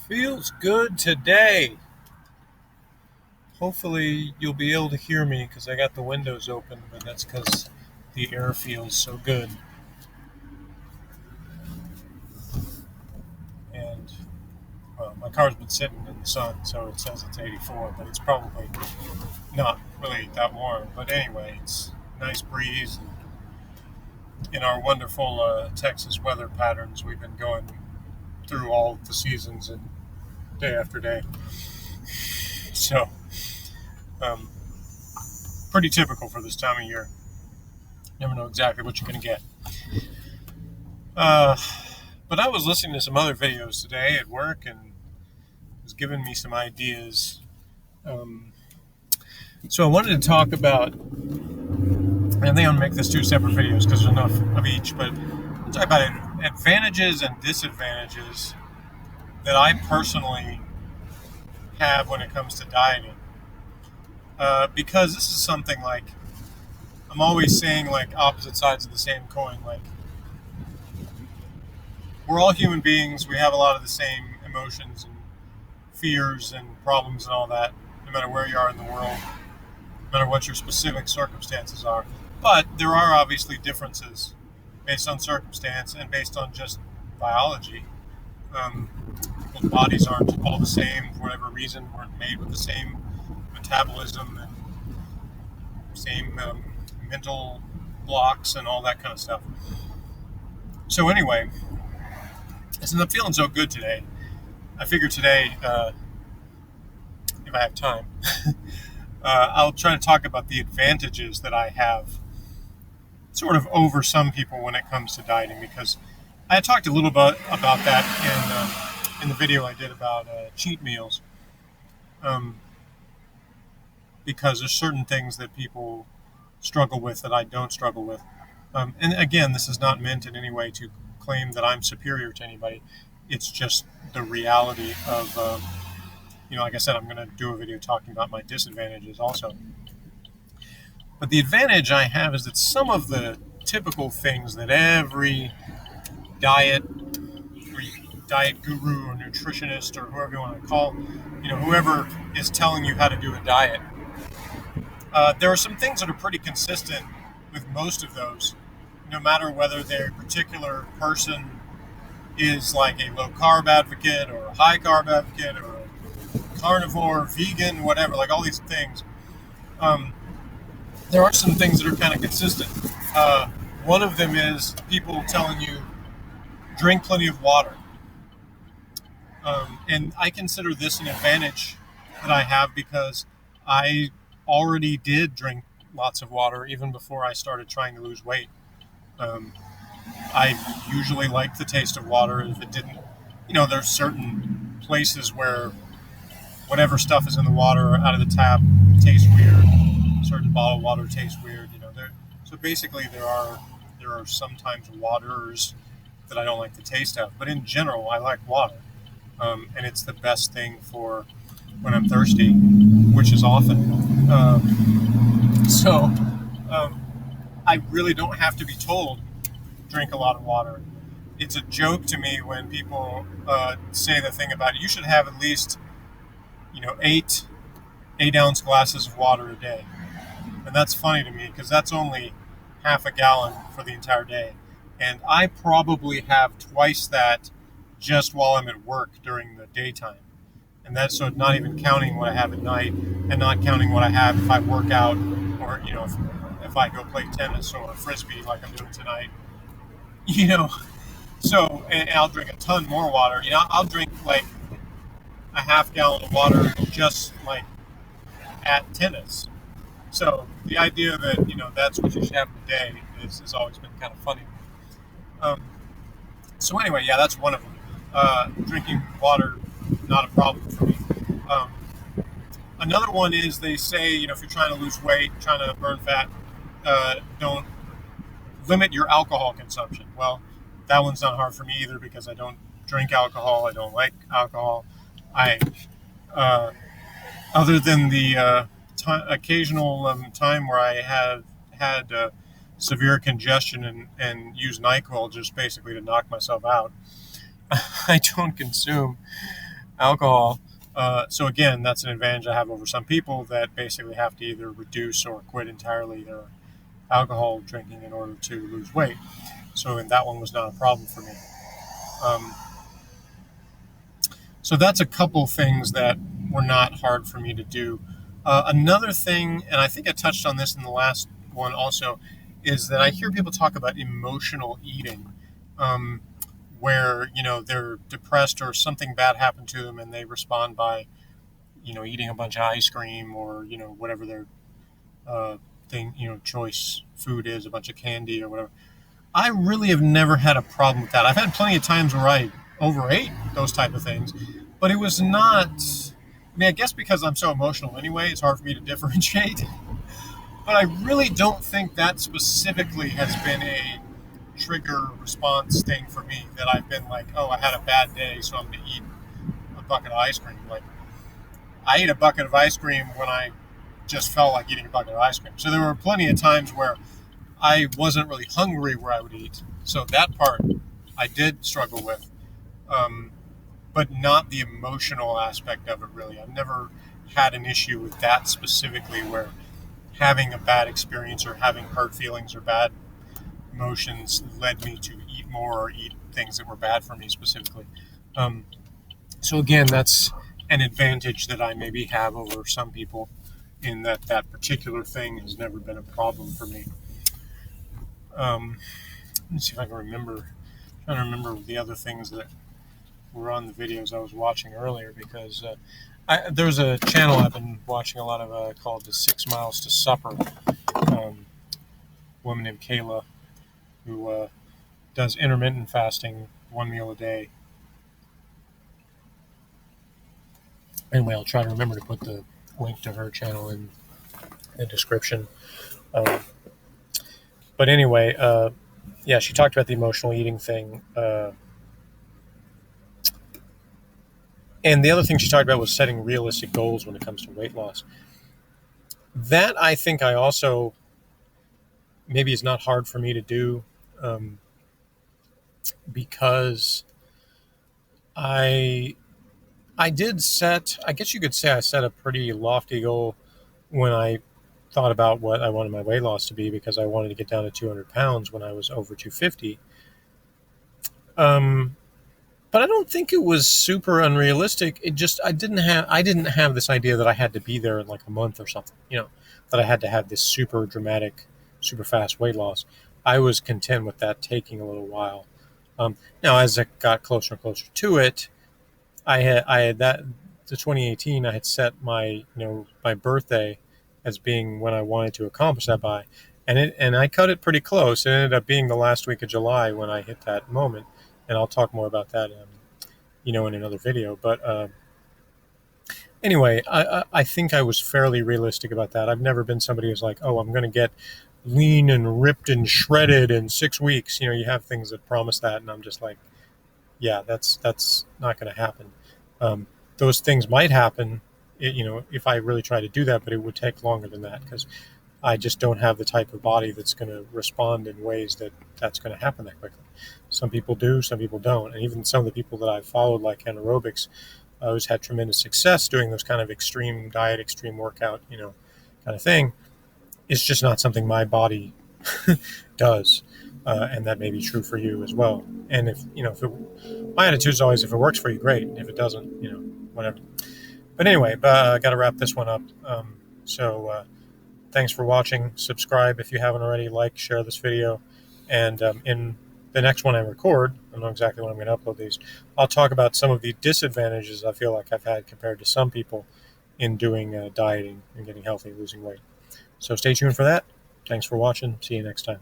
Feels good today. Hopefully, you'll be able to hear me because I got the windows open, but that's because the air feels so good. And, well, my car's been sitting in the sun, so it says it's 84, but it's probably not really that warm. But anyway, it's nice breeze. And in our wonderful Texas weather patterns, we've been going through all the seasons and day after day. So, um, pretty typical for this time of year. Never know exactly what you're going to get. Uh, but I was listening to some other videos today at work and it was giving me some ideas. Um, so I wanted to talk about, and I think I'm going to make this two separate videos because there's enough of each, but I'll talk about advantages and disadvantages that I personally have when it comes to dieting. Because this is something like, I'm always saying like opposite sides of the same coin. Like, we're all human beings. We have a lot of the same emotions and fears and problems and all that, no matter where you are in the world, no matter what your specific circumstances are. But there are obviously differences based on circumstance and based on just biology. Um, People's bodies aren't all the same for whatever reason, weren't made with the same metabolism and same mental blocks and all that kind of stuff. So anyway, since I'm feeling so good today, I figured today, if I have time, I'll try to talk about the advantages that I have sort of over some people when it comes to dieting, because I talked a little bit about that in the video I did about cheat meals, um, because there's certain things that people struggle with that I don't struggle with. And again, this is not meant in any way to claim that I'm superior to anybody. It's just the reality of, like I said, I'm going to do a video talking about my disadvantages also. But the advantage I have is that some of the typical things that every diet diet guru or nutritionist or whoever you want to call, whoever is telling you how to do a diet, there are some things that are pretty consistent with most of those, no matter whether their particular person is like a low carb advocate or a high carb advocate or a carnivore, vegan, whatever, like all these things. There are some things that are kind of consistent. One of them is people telling you drink plenty of water. And I consider this an advantage that I have because I already did drink lots of water even before I started trying to lose weight. Um, I usually liked the taste of water. If it didn't, there's certain places where whatever stuff is in the water out of the tap tastes weird. Certain bottled water tastes weird. So basically there are sometimes waters that I don't like the taste of, but in general I like water. And it's the best thing for when I'm thirsty, which is often. So I really don't have to be told drink a lot of water. It's a joke to me when people say the thing about you should have at least eight-ounce glasses of water a day, and that's funny to me because that's only half a gallon for the entire day, and I probably have twice that just while I'm at work during the daytime. And that's so not even counting what I have at night and not counting what I have if I work out or, if I go play tennis or frisbee like I'm doing tonight. You know, and I'll drink a ton more water. I'll drink like a half gallon of water just like at tennis. So the idea that, that's what you should have a day has always been kind of funny. Um, so anyway, yeah, that's one of them. Drinking water, not a problem for me. Um, Another one is they say, if you're trying to lose weight, trying to burn fat, don't limit your alcohol consumption. Well, that one's not hard for me either because I don't drink alcohol. I don't like alcohol. I, uh, Other than the occasional time where I have had severe congestion and use NyQuil just basically to knock myself out, I don't consume alcohol. So again, that's an advantage I have over some people that basically have to either reduce or quit entirely their alcohol drinking in order to lose weight. So, and that one was not a problem for me. Um, so that's a couple things that were not hard for me to do. Another thing, and I think I touched on this in the last one also, is that I hear people talk about emotional eating, um, where they're depressed or something bad happened to them, and they respond by eating a bunch of ice cream or whatever their thing choice food is, a bunch of candy or whatever. I really have never had a problem with that. I've had plenty of times where I overate those type of things, but it was not. I mean, I guess because I'm so emotional anyway, it's hard for me to differentiate. But I really don't think that specifically has been a trigger response thing for me. That I've been like, oh, I had a bad day, so I'm going to eat a bucket of ice cream. Like, I ate a bucket of ice cream when I just felt like eating a bucket of ice cream. So there were plenty of times where I wasn't really hungry where I would eat. So that part I did struggle with, but not the emotional aspect of it really. I've never had an issue with that specifically where having a bad experience or having hurt feelings or bad emotions led me to eat more or eat things that were bad for me specifically. Um, so again, that's an advantage that I maybe have over some people in that that particular thing has never been a problem for me. Let me see if I can remember. I'm trying to remember the other things that were on the videos I was watching earlier because there's a channel I've been watching a lot of called the 6 Miles to Supper. Woman named Kayla who does intermittent fasting, one meal a day. Anyway, I'll try to remember to put the link to her channel in the description. But anyway, yeah, she talked about the emotional eating thing. And the other thing she talked about was setting realistic goals when it comes to weight loss. That I think I also maybe is not hard for me to do because I did set, I guess you could say I set a pretty lofty goal when I thought about what I wanted my weight loss to be because I wanted to get down to 200 pounds when I was over 250. But I don't think it was super unrealistic. It just I didn't have this idea that I had to be there in like a month or something, that I had to have this super dramatic, super fast weight loss. I was content with that taking a little while. Now, as I got closer and closer to it, I had that to 2018. I had set my my birthday as being when I wanted to accomplish that by, and I cut it pretty close. It ended up being the last week of July when I hit that moment, and I'll talk more about that, in another video. But anyway, I think I was fairly realistic about that. I've never been somebody who's like, oh, I'm going to get lean and ripped and shredded in 6 weeks. You have things that promise that, and I'm just like, yeah, that's not going to happen. Those things might happen, if I really try to do that, but it would take longer than that because I just don't have the type of body that's going to respond in ways that's going to happen that quickly. Some people do, some people don't, and even some of the people that I've followed, like Anaerobics, who's had tremendous success doing those kind of extreme diet, extreme workout, kind of thing. It's just not something my body does. And that may be true for you as well. And if my attitude is always, if it works for you, great. If it doesn't, whatever. But anyway, I got to wrap this one up. So thanks for watching. Subscribe if you haven't already. Like, share this video. And in the next one I record, I don't know exactly when I'm going to upload these, I'll talk about some of the disadvantages I feel like I've had compared to some people in doing dieting and getting healthy, losing weight. So stay tuned for that. Thanks for watching. See you next time.